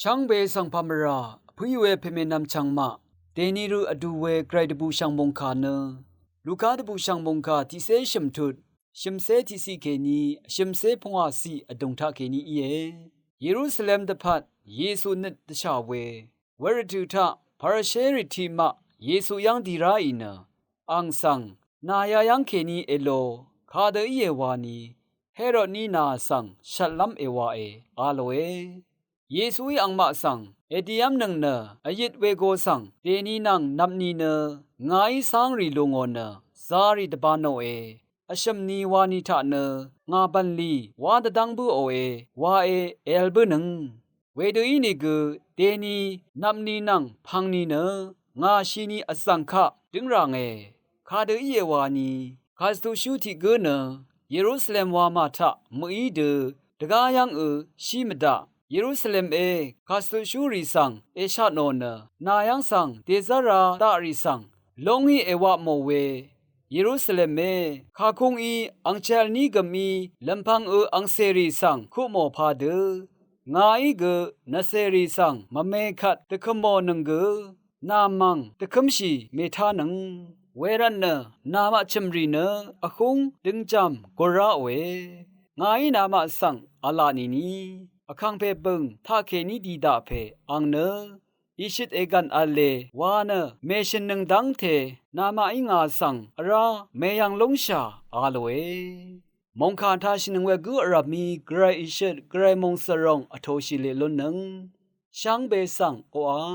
ช่างเบสังพามราผู้อยู่เอเพเมนำช่างมาเดนิรูอดูเวไกรดบูช่างมงคาเนลูกาดบูช่างมงคาที่เซชิมทุดชิมเซที่สีเกนีชิมเซพงอาสีอดงทาเกนีเยรูซาเล็มดพัดเยซูนิดชาเววรดูทาพาราเชริทีมะเยซูยังดีราอินาอังสังนายายังเกนีเอโลคาเดเยวานีเฮโรนีนาสังชัลลัมเอวาเออาโลเอเยซูยังมาสังเอดียมนังเนอยิดเวโกสังเดนีนังนับนีเนงายสังรีลงอนเนซารีดบานโนเออชัมนีวานิทาเนงาบันลีวาดดังบูโอเอวาเอเอลเบนึงเวโดอีนิกเดนีนับนีนังพังนีเนงาชีนีอสังคะดึงรางเอคาเดอีเยวานีคาสตูชูติเกเนเยรูซาเล็มวามาทะมุอีเดดกายังชีมดาเยรูซาเล็มคาสตูชูรีสังเอชาโนเนนายังสังเดซาราตารีสังลงฮีเอวะโมเวเยรูซาเล็มคาคุงอีอังเชลนีกมีลำพังอังเซรีสังคุโมพาเดงาอีนาเซรีสังมะเมคัดตะคมโมนึงนามังตะคมชีเมทานังเวรันเนนามาชิมรีเนอคุงดึงจำกราเวงาอีนามาสังอาลานีนีอคังเพบึงทาเคนีดีดาเพอังเนอิชิตเอกันอาเลวาเนเมชินนึงดังเทนามาอิงาสังราเมยังลงชาอาลเวมงคาทาชินงเวกุอารามีไกรอิชิตไกรมงสรองอโทชิเลลุนนึงช่างเบสังโออา